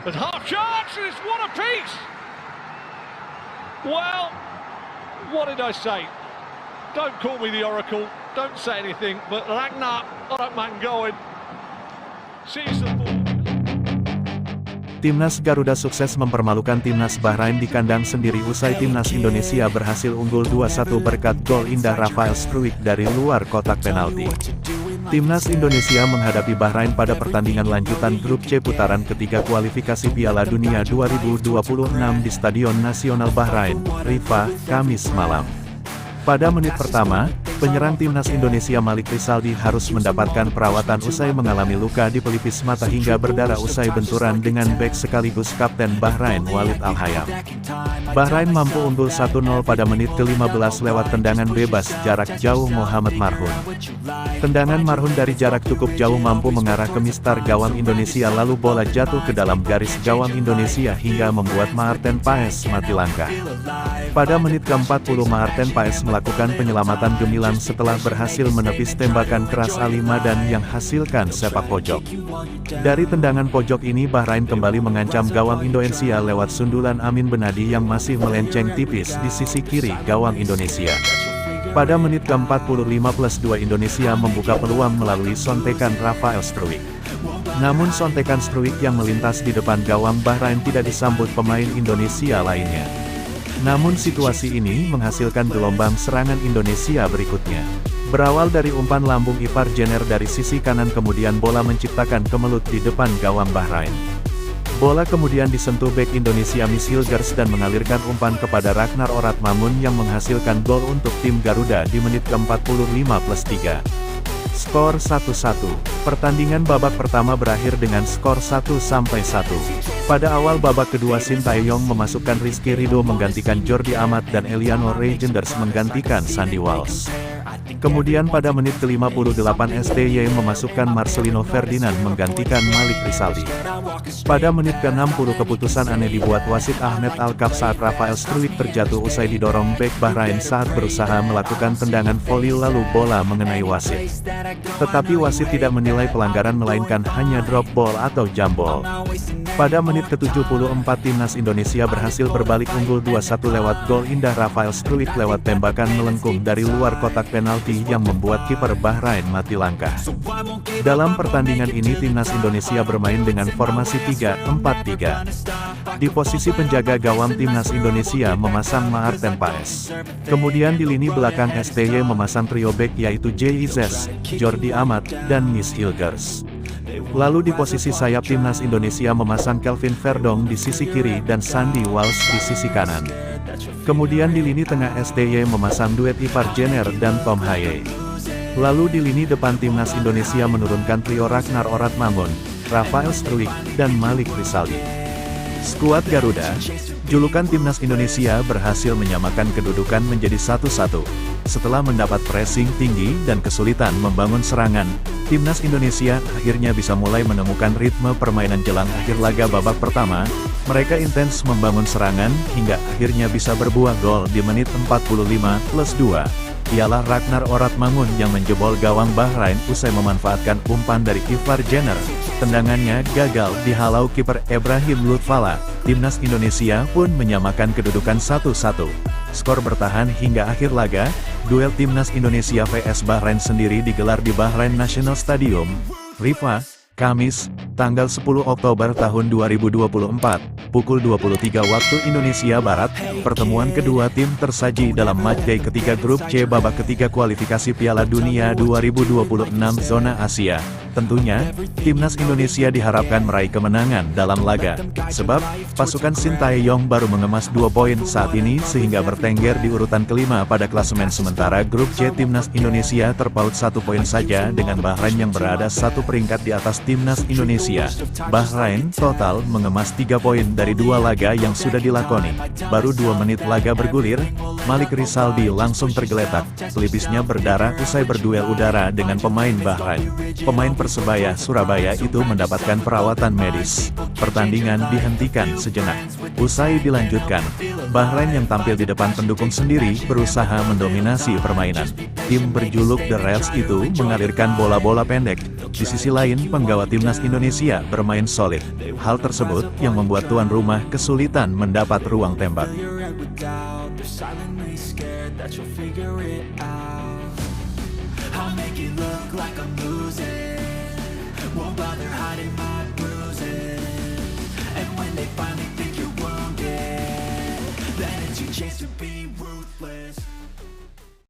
There's half chance, and it's one apiece. Well, what did I say? Don't call me the Oracle, don't say anything, but Ragnar Oratmangoen sees the ball. Timnas Garuda sukses mempermalukan Timnas Bahrain di kandang sendiri usai Timnas Indonesia berhasil unggul 2-1 berkat gol indah Rafael Struijk dari luar kotak penalti. Timnas Indonesia menghadapi Bahrain pada pertandingan lanjutan grup C putaran ketiga kualifikasi Piala Dunia 2026 di Stadion Nasional Bahrain, Rifah, Kamis malam. Pada menit pertama, penyerang Timnas Indonesia Malik Rizaldi harus mendapatkan perawatan usai mengalami luka di pelipis mata hingga berdarah usai benturan dengan bek sekaligus kapten Bahrain Walid Al-Hayam. Bahrain mampu unggul 1-0 pada menit ke-15 lewat tendangan bebas jarak jauh Mohamed Marhun. Tendangan Marhun dari jarak cukup jauh mampu mengarah ke mistar gawang Indonesia lalu bola jatuh ke dalam garis gawang Indonesia hingga membuat Maarten Paes mati langkah. Pada menit ke-40 Maarten Paes melakukan penyelamatan gemilang setelah berhasil menepis tembakan keras Ali Madan yang hasilkan sepak pojok. Dari tendangan pojok ini Bahrain kembali mengancam gawang Indonesia lewat sundulan Amin Benadi yang masih melenceng tipis di sisi kiri gawang Indonesia. Pada menit ke-45+2 Indonesia membuka peluang melalui sontekan Rafael Struijk. Namun sontekan Struijk yang melintas di depan gawang Bahrain tidak disambut pemain Indonesia lainnya. Namun situasi ini menghasilkan gelombang serangan Indonesia berikutnya. Berawal dari umpan lambung Ivar Jenner dari sisi kanan kemudian bola menciptakan kemelut di depan gawang Bahrain. Bola kemudian disentuh bek Indonesia Miss Hilgers dan mengalirkan umpan kepada Ragnar Oratmangoen yang menghasilkan gol untuk tim Garuda di menit ke-45+3. Skor 1-1. Pertandingan babak pertama berakhir dengan skor 1-1. Pada awal babak kedua Sintayong memasukkan Rizky Ridho menggantikan Jordi Amat dan Eliano Reijenders menggantikan Sandy Walsh. Kemudian pada menit ke-58 STY memasukkan Marcelino Ferdinand menggantikan Malik Rizaldi. Pada menit ke-60 keputusan aneh dibuat wasit Ahmed Al-Kaf saat Rafael Struijk terjatuh usai didorong bek Bahrain saat berusaha melakukan tendangan voli lalu bola mengenai wasit. Tetapi wasit tidak menilai pelanggaran melainkan hanya drop ball atau jambol. Pada menit ke-74 Timnas Indonesia berhasil berbalik unggul 2-1 lewat gol indah Rafael Struijk lewat tembakan melengkung dari luar kotak penalti yang membuat kiper Bahrain mati langkah. Dalam pertandingan ini Timnas Indonesia bermain dengan formasi 3-4-3. Di posisi penjaga gawang Timnas Indonesia memasang Maarten Paes. Kemudian di lini belakang STY memasang trio bek yaitu JIZ, Jordi Amat, dan Miss Hilgers. Lalu di posisi sayap Timnas Indonesia memasang Kelvin Verdong di sisi kiri dan Sandy Walsh di sisi kanan. Kemudian di lini tengah STY memasang duet Ivar Jenner dan Tom Haye. Lalu di lini depan Timnas Indonesia menurunkan trio Ragnar Oratmangoen, Rafael Struijk, dan Malik Rizaldi. Skuad Garuda, julukan Timnas Indonesia berhasil menyamakan kedudukan menjadi 1-1. Setelah mendapat pressing tinggi dan kesulitan membangun serangan, Timnas Indonesia akhirnya bisa mulai menemukan ritme permainan jelang akhir laga babak pertama. Mereka intens membangun serangan hingga akhirnya bisa berbuah gol di menit 45+2. Ialah Ragnar Oratmangoen yang menjebol gawang Bahrain usai memanfaatkan umpan dari Ivar Jenner. Tendangannya gagal dihalau kiper Ibrahim Lutfala. Timnas Indonesia pun menyamakan kedudukan 1-1. Skor bertahan hingga akhir laga. Duel Timnas Indonesia vs Bahrain sendiri digelar di Bahrain National Stadium, Rifah, Kamis, tanggal 10 Oktober tahun 2024, pukul 23 waktu Indonesia Barat. Pertemuan kedua tim tersaji dalam matchday ketiga grup C babak ketiga kualifikasi Piala Dunia 2026 zona Asia. Tentunya, Timnas Indonesia diharapkan meraih kemenangan dalam laga, sebab pasukan Sintayong baru mengemas 2 poin saat ini sehingga bertengger di urutan kelima pada klasemen sementara grup C. Timnas Indonesia terpaut 1 poin saja dengan Bahrain yang berada 1 peringkat di atas Timnas Indonesia. Bahrain total mengemas 3 poin dari 2 laga yang sudah dilakoni. Baru 2 menit laga bergulir, Malik Rizaldi langsung tergeletak, pelipisnya berdarah usai berduel udara dengan pemain Bahrain. Pemain Persebaya Surabaya itu mendapatkan perawatan medis. Pertandingan dihentikan sejenak. Usai dilanjutkan, Bahrain yang tampil di depan pendukung sendiri berusaha mendominasi permainan. Tim berjuluk The Rails itu mengalirkan bola-bola pendek. Di sisi lain, penggawa Timnas Indonesia Indonesia bermain solid. Hal tersebut yang membuat tuan rumah kesulitan mendapat ruang tembak. I'll make it look like I'm losing.